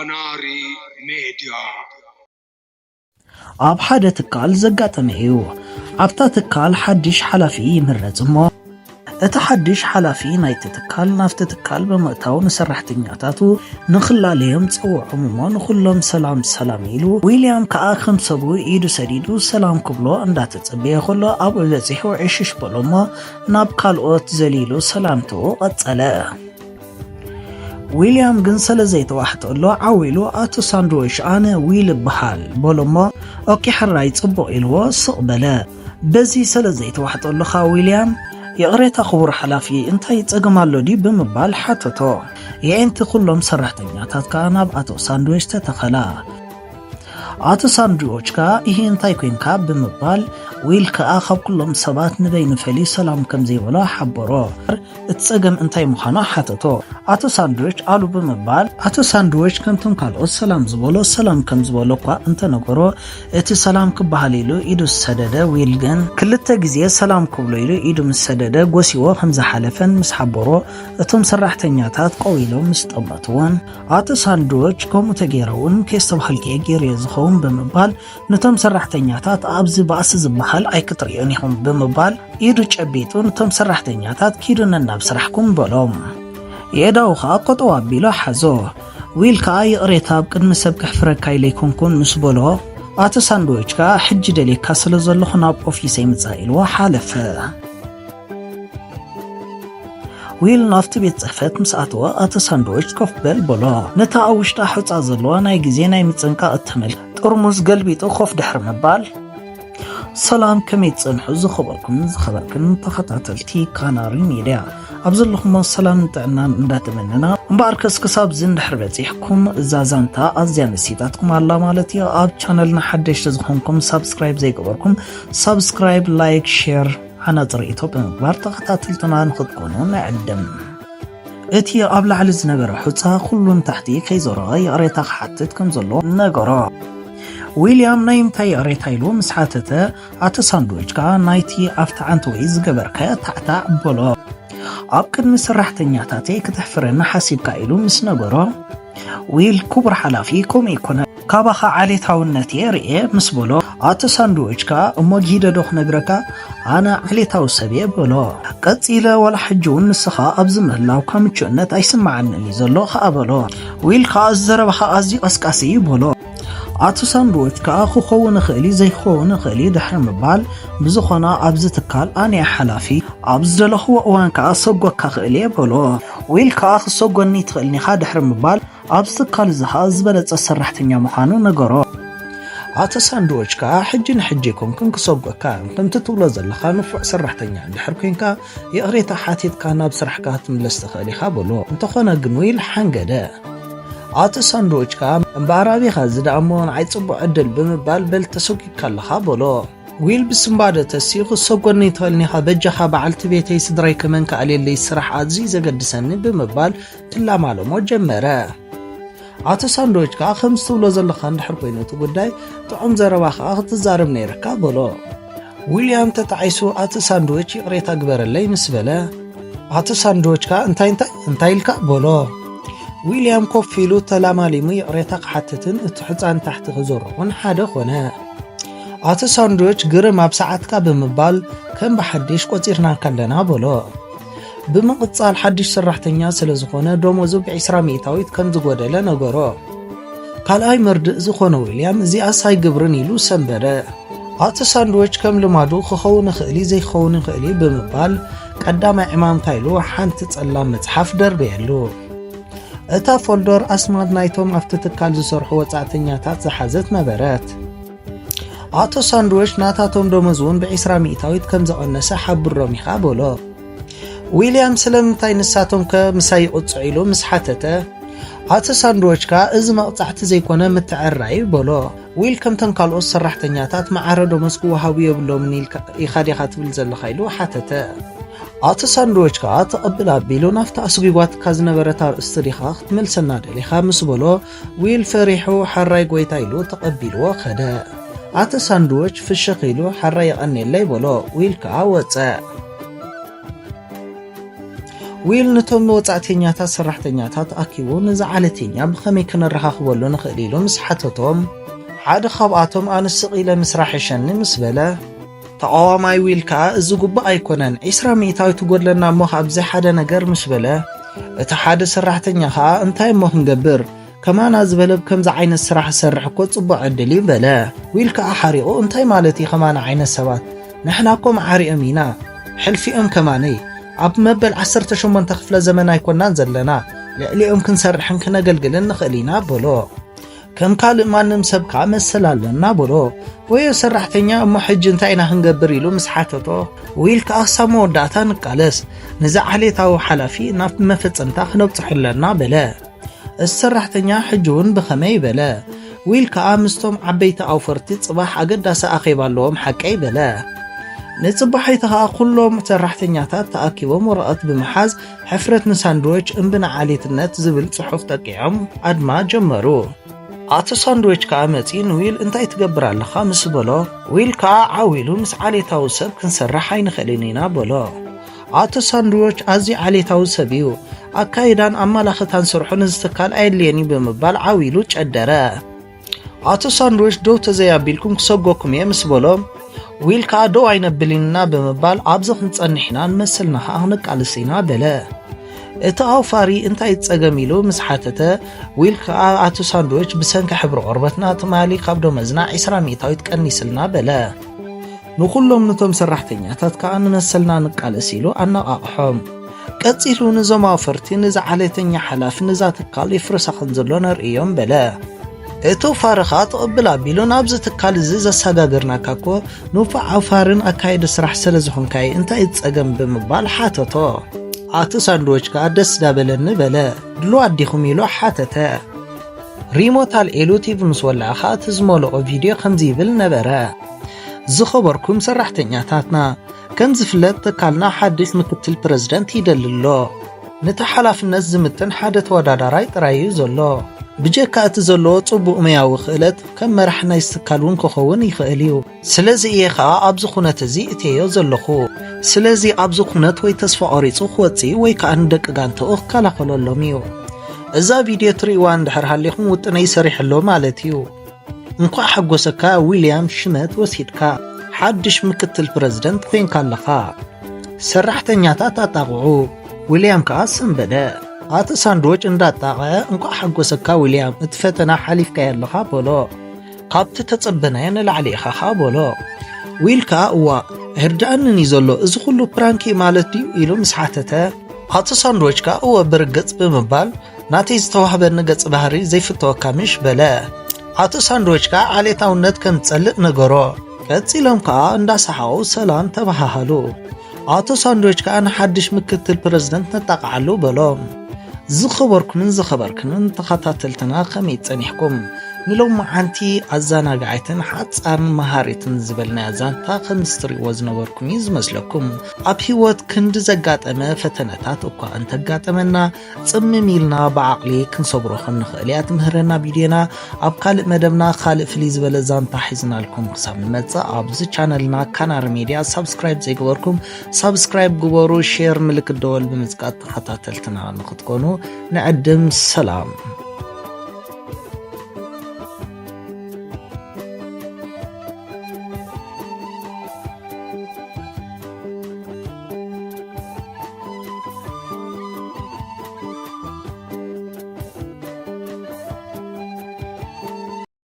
Canary Media. ኣብ ሓደ ትካል ዘጋጠመ እዩ ኣብታ ትካል ሓድሽ ሓላፊ ይምረጽ እሞ እቲ ሓድሽ ሓላፊ ናይቲ ትካል ናፍቲ ትካል በመእታው ንሰራሕተኛታቱ ንኽላለዮም ጽውዖም እሞ ንኹሎም ሰላም ኢሉ ዊልያም ከዓ ከም ሰቡ ኢዱ ሰዲዱ ሰላም ክብሎ እንዳተጸበየ ኸሎ ኣብኡ በጺሑ ዕሽሽ በሎ እሞ ናብ ካልኦት ዘሊሉ ሰላምትኡ ቀጸለ። ዊልያም ግን ስለዘይተዋሕጠሎ ዓዊሉ ኣቶ ሳንድዊች ኣነ ዊል በሃል በሎሞ ኦኬ ሕራይ ጽቡቕ ኢልዎ ስቕ በለ። በዚ ስለዘይተዋሕጠሎ ኻ ዊልያም የቕሬታ ክቡር ሓላፊ እንታይ ጸገማሎ ዲ ብምባል ሓተቶ። የእንቲ ኩሎም ሰራሕተኛታት ከዓ ናብ ኣቶ ሳንድዊች ተተኸላ። ኣቶ ሳንድዊች ከዓ ይሄ እንታይ ኮንካ ብምባል ዊል ከዓ ካብ ኩሎም ሰባት ንበይንፈሊ ሰላም ከም ዘይብሎ ሓበሮ። እቲ ጸገም እንታይ ምዃኑ ሓተቶ። ኣቶ ሳንድዊች ኣሉ ብምባል ኣቶ ሳንድዊች ከምቶም ካልኦት ሰላም ከም ዝበሎ እኳ እንተነገሮ እቲ ሰላም ክበሃል ኢሉ ኢዱ ሰደደ። ዊል ግን ክልተ ግዜ ሰላም ክብሎ ኢሉ ኢዱ ምስ ሰደደ ጎሲዎ ከም ዝሓለፈን ምስ ሓበሮ እቶም ሰራሕተኛታት ቆዊሎም ምስ ጠመትዎን ኣቶ ሳንድዊች ከምኡ ተገይረውን ከስተባህልከ ገይርየ ዝኸውን ብምባል ነቶም ሰራሕተኛታት ኣብዚ ባእሲ ዝበሃል ኣይክትሪኦን ኢኹም ብምባል ኢዱ ጨቢጡ ነቶም ሰራሕተኛታት ኪዱን ናብ ስራሕኩም በሎም። የዳው ከዓ ቆጠዋ ኣቢሎ ሓዞ። ዊል ከዓ የቕሬታ ኣብ ቅድሚ ሰብ ክሕፍረካ ኢለይኮንኩን ምስ በሎ ኣቶ ሳንድዊች ከዓ ሕጂ ደሌካ ስለ ዘለኹ ናብ ኦፊሰይ ምጻእ ኢልዎ ሓለፈ። ዊል ናፍቲ ቤት ጽሕፈት ምስ ኣተወ ኣቶ ሳንድዊች ኮፍ በል በሎ። ነታ ኣብ ውሽጣ ሕፃ ዘለዋ ናይ ግዜ ናይ ምጽንቃቕ እትመልክ ጥርሙዝ ገልቢጡ ኮፍ ድሕሪ ምባል ሰላም ከመይ ጽንሑ ዝኸበርክን ተኸታተልቲ ካናሪ ሚድያ ኣብ ዘለኹም ሰላም ጥዕናን እንዳተመነና እምበር ክሳብ ዝንድሕር በጺሕኩም እዛዛንታ ኣዝያ ነሲጣትኩም ኣላ ማለት እዩ። ኣብ ቻነልና ሓደሽቲ ዝኾንኩም ሰብስክራይብ ዘይገበርኩም ሰብስክራይብ፣ ላይክ፣ ሼር ሓናጽር ኢትዮጵያ ምግባር ተኸታተልቱና ንኽትኮኑ ንዕድም። እቲ ኣብ ላዕሊ ዝነበረ ሕፃ ኩሉን ታሕቲ ከይዞረቐ የቕሬታ ክሓትት ከም ዘሎ ነገሮ። ዊልያም ናይ ምታይ የቕሬታ ኢሉ ምስ ሓተተ ኣቶ ሳንድዊች ከዓ ናይቲ ኣፍቲ ዓንቲ ወይ ዝገበርካዮ ታዕታዕ በሎ። ኣብ ቅድሚ ሰራሕተኛታተይ ክትሕፍረና ሓሲብካ ኢሉ ምስ ነገሮ ዊል ክቡር ሓላፊ ከምኡ ይኮነ ካባኻ ዓሌታውነት ርኤ ምስ በሎ ኣቶ ሳንድዊች ከዓ እሞ ጊደዶ ክነግረካ ኣነ ዓሌታዊ ሰብየ በሎ። ቀፂለ ወላ ሕጂ እውን ንስኻ ኣብዚ ምህላውካ ምቹእነት ኣይስማዓንን እዩ ዘሎ ከዓ በሎ። ዊል ከዓ ዝዘረባኻ ኣዝዩ ቀስቃሲ እዩ በሎ። ኣቶ ሳንድዊች ከዓ ክኸውን እኽእሊ ዘይክኸውን እኽእሊ ድሕሪ ምባል ብዝኾነ ኣብዚ ትካል ኣነ ሓላፊ ኣብ ዝደለኽዎ እዋን ከዓ ሰጎካ ክእል እየ በሎ። ዊል ከዓ ክሰጎኒ ትኽእልኒኻ ድሕሪ ምባል ኣብ ትካል ዝኻ ዝበለጸ ሰራሕተኛ ምዃኑ ነገሮ። ኣቶ ሳንድዊች ከዓ ሕጂ ንሕጂ ኮንክን ክሰጎካ ከምቲ ትብሎ ዘለኻ ንፉዕ ሰራሕተኛ ድሕሪ ኮንካ የቕሬታ ሓቲትካ ናብ ስራሕካ ትምለስ ትኽእል ኢኻ በሎ። እንተኾነ ግን ዊል ሓንገደ። ኣቶ ሳንድዊች ከዓ እምበኣራቢኻ ዝደኣሞን ዓይጽቡዕ ዕድል ብምባል በል ተሰጊግካ ኣለኻ በሎ። ዊል ብስምባደ ተሲኡ ክሰጎኒ ትኽእልኒኻ በጃኻ በዓልቲ ቤተይ ስድራይ ከመን ከኣልየለይ ስራሕ ኣዝዩ ዘገድሰኒ ብምባል ትላማሎሞ ጀመረ። ኣቶ ሳንድዊች ከዓ ከም ዝትብሎ ዘለኻ እንድሕር ኮይኑ እቲ ጉዳይ ጥዑም ዘረባ ከዓ ክትዛረብ ነይርካ በሎ። ዊልያም ተታዒሱ ኣቶ ሳንድዊች ይቕሬታ ግበረለይ ምስ በለ ኣቶ ሳንድዊች ከዓ እንታይ ኢልካ በሎ። ዊልያም ኮፍ ኢሉ ተላማሊሙ የቕሬታ ክሓትትን እቲ ሕፃን ታሕቲ ክዞረኹን ሓደ ኾነ። ኣቶ ሳንድዊች ግርም ኣብ ሰዓትካ ብምባል ከም ብሓድሽ ቆፂርና ከለና በሎ። ብምቕጻል ሓድሽ ሰራሕተኛ ስለ ዝኾነ ደሞዙ ብ20 ሚእታዊት ከም ዝጎደለ ነገሮ። ካልኣይ መርድእ ዝኾነ ዊልያም እዚኣስ ኣይግብርን ኢሉ ሰንበደ። ኣቶ ሳንድዊች ከም ልማዱ ክኸውን እኽእሊ ዘይክኸውን እኽእሊ ብምባል ቀዳማይ ዕማምታ ኢሉ ሓንቲ ጸላም መጽሓፍ ደርበየሉ። እታ ፎልደር ኣስማት ናይቶም ኣብቲ ትካል ዝሰርሑ ወጻእተኛታት ዝሓዘት ነበረት። ኣቶ ሳንድዊች ናታቶም ደመወዝ እውን ብ20 ሚእታዊት ከም ዘቐነሰ ሓብሮም ኢኻ በሎ። ዊልያም ስለምንታይ ንሳቶም ከምሳይ ይቕፅዑ ኢሉ ምስ ሓተተ ኣቶ ሳንድዊች ከዓ እዚ መቕጻዕቲ ዘይኮነ ምትዕራይ በሎ። ዊል ከምተን ካልኦት ሰራሕተኛታት ማዕረ ደመወዝ ክወሃቡ የብሎምን ኢኻ ዲኻ ትብል ዘለኻ ኢሉ ሓተተ። ኣቶ ሳንድዊች ከዓ ተቐብል ኣቢሉ ናፍቲ ኣስጊጓትካ ዝነበረት ኣርእስቲ ዲኻ ክትመልሰና ደሊኻ ምስ በሎ ዊል ፈሪሑ ሓራይ ጎይታ ኢሉ ተቐቢልዎ ኸደ። ኣቶ ሳንድዊች ፍሽኽ ኢሉ ሓራይ የቐኒየለይ በሎ። ዊል ከዓ ወፀ። ዊል ነቶም ወጻእተኛታት ሰራሕተኛታት ኣኪቡ ነዛ ዓለተኛ ብኸመይ ክንረኻኽበሉ ንኽእል ኢሉ ምስ ሓተቶም ሓደ ካብኣቶም ኣነስ ስቕ ኢለ ምስራሕ ይሸኒ ምስ በለ ተቃዋማይ ዊል ከዓ እዚ ጉባእ ኣይኮነን 20 ሚእታዊ ትጎድለና እሞ ካብዘይ ሓደ ነገር ምስ በለ እቲ ሓደ ሰራሕተኛ ከዓ እንታይ እሞ ክንገብር ከማና ዝበለብ ከምዚ ዓይነት ስራሕ ሰርሕ እኮ ጽቡቕ ዕድል ይበለ ዊል ከዓ ሓሪቑ እንታይ ማለት እዩ ከማና ዓይነት ሰባት ንሕናኮም ዓሪኦም ኢና ሕልፊኦም ከማነይ ኣብ መበል 18 ክፍለ ዘመን ኣይኮናን ዘለና ልዕሊኦም ክንሰርሕን ክነገልግልን ንኽእል ኢና በሎ ከም ካልእ ማንም ሰብ ከዓ መሰል ኣለና በሎ ወይ ሰራሕተኛ እሞ ሕጂ እንታይ ኢና ክንገብር ኢሉ ምስ ሓተቶ ዊል ከዓ ክሳብ መወዳእታ ንቃለስ ነዚ ዓሌታዊ ሓላፊ ናብ መፈፀምታ ክነብፅሐለና በለ السرحتኛ ሕጅውን ብኸመይ በለ ዊል ከዓ ምስቶም ዓበይቲ ኣውፈርቲ ጽባሕ ኣገዳሲ ኣኼባ ኣለዎም ሓቀይ በለ ንጽባሕይቲ ከዓ ኩሎም ሰራሕተኛታት ተኣኪቦም ወረቐት ብምሓዝ ሕፍረት ንሳንድዊች እምብና ዓሌትነት ዝብል ጽሑፍ ጠቂዖም ኣድማ ጀመሩ ኣቶ ሳንድዊች ከዓ መጺን ዊል እንታይ ትገብር ኣለኻ ምስ በሎ ዊል ከዓ ዓዊሉ ምስ ዓሌታዊ ሰብ ክንሰርሕ ኣይንኽእልን ኢና በሎ ኣቶ ሳንድዊች ኣዝዩ ዓሌታዊ ሰብ እዩ ኣካይዳን ኣመላኽታን ስርሑን ዝትካል ኣይድልየኒ ብምባል ዓዊሉ ጨደረ ኣቶ ሳንድዊች ዶው ተዘያቢልኩም ክሰጎኩም እየ ምስ በሎም ዊል ከዓ ዶው ኣይነብልንና ብምባል ኣብዚ ክንጸኒሕና ንመስልና ከዓ ክንቃልስ ኢና በለ እቲ ኣውፋሪ እንታይ ይጸገም ኢሉ ምስ ሓተተ ዊል ከዓ ኣቶ ሳንድዊች ብሰንኪ ሕብሪ ቆርበትና ትማሊ ካብ ደመወዝና 20 ሚእታዊት ቀኒስልና በለ ንኹሎም ነቶም ሰራሕተኛታት ከዓ ንመሰልና ንቃልስ ኢሉ ኣነቓቕሖም ቀጺሉ ንዞም ኣውፈርቲ ነዚ ዓሌተኛ ሓላፊ ነዛ ትካል ይፍርሳኽን ዘሎ ነርእዮም በለ እቶ ፋርኻ ተቐብል ኣቢሉ ናብዚ ትካል እዚ ዘሰጋግርናካ እኮ ንፉዕ ኣውፋርን ኣካይዲ ስራሕ ስለ ዝኾንካይ እንታይ ይጸገም ብምባል ሓተቶ ኣቶ ሳንድዊች ከዓ ደስ ዳበለኒ በለ ድሉ ኣዲኹም ኢሉ ሓተተ ሪሞት ኣልዒሉ ቲቪ ምስ ወልዐ ከዓ እቲ ዝመልኦ ቪድዮ ከምዚ ይብል ነበረ ዝኸበርኩም ሰራሕተኛታትና ከም ዝፍለጥ ትካልና ሓድሽ ምክትል ፕረዚደንት ይደልሎ ነቲ ሓላፍነት ዝምትን ሓደ ተወዳዳራይ ጥራይ ዘሎ ብጀካ እቲ ዘለዎ ጽቡቕ ሙያዊ ክእለት ከም መራሒ ናይ ትካል እውን ክኸውን ይኽእል እዩ ስለዚ እየ ከዓ ኣብዚ ኩነት እዚ እትዮ ዘለኹ ስለዚ ኣብዚ ኩነት ወይ ተስፋ ቆሪጹ ክወፅእ ወይ ከዓ ንደቂ ጋንትኡ ክከላኸለሎም እዩ እዛ ቪድዮ ትርእይዋ እንድሕር ሃሊኹም ውጥነይ ሰሪሕሎ ማለት እዩ እንኳዕ ሓጎሰካ ዊልያም ሽመት ወሲድካ ሓድሽ ምክትል ፕረዚደንት ኮይንካ ኣለኻ ሰራሕተኛታት ኣጣቕዑ ዊልያም ከዓ ሰንበደ ኣቶ ሳንድዊች እንዳጣቐ እንኳዕ ሓጎሰካ ዊልያም እቲ ፈተና ሓሊፍካ ኣለኻ በሎ ካብቲ ተጸበናየ ንላዕሊ ኢኻ በሎ ዊል ከዓ እዋ ህርዳእንን እዩ ዘሎ እዚ ኩሉ ፕራንኪ ማለት ድዩ ኢሉ ምስ ሓተተ ኣቶ ሳንድዊች ከዓ እወ ብርግጽ ብምባል ናተይ ዝተዋህበኒ ገጽ ባህሪ ዘይፍተወካ ምሽ በለ ኣቶ ሳንድዊች ከዓ ዓሌታውነት ከም ጸልእ ነገሮ ቀጺሎም ከዓ እንዳሰሓቑ ሰላም ተባሃሃሉ ኣቶ ሳንድዊች ከዓ ንሓድሽ ምክትል ፕረዚደንት ነጣቕዓሉ በሎም ዝኸበርክንን ተኸታተልትና ከመይ ጸኒሕኩም ንሎም ዓንቲ ኣዘናጋዒትን ሓጻርን መሃሪትን ዝበልናያ ዛንታ ከም ዝትርእይዎ ዝነበርኩም እዩ ዝመስለኩም ኣብ ህይወት ክንዲ ዘጋጠመ ፈተነታት እኳ እንተጋጠመና ጽምም ኢልና ብዓቕሊ ክንሰብሮ ክንኽእል እያ ትምህረና ቪድዮና ኣብ ካልእ መደብና ካልእ ፍልይ ዝበለ ዛንታ ሒዝናልኩም ክሳብ ንመጽእ ኣብዚ ቻነልና ካናር ሚድያ ሰብስክራይብ ዘይገበርኩም ሰብስክራይብ ግበሩ ሼር ምልክት ደወል ብምጽቃት ተኸታተልትና ንኽትኮኑ ንዕድም ሰላም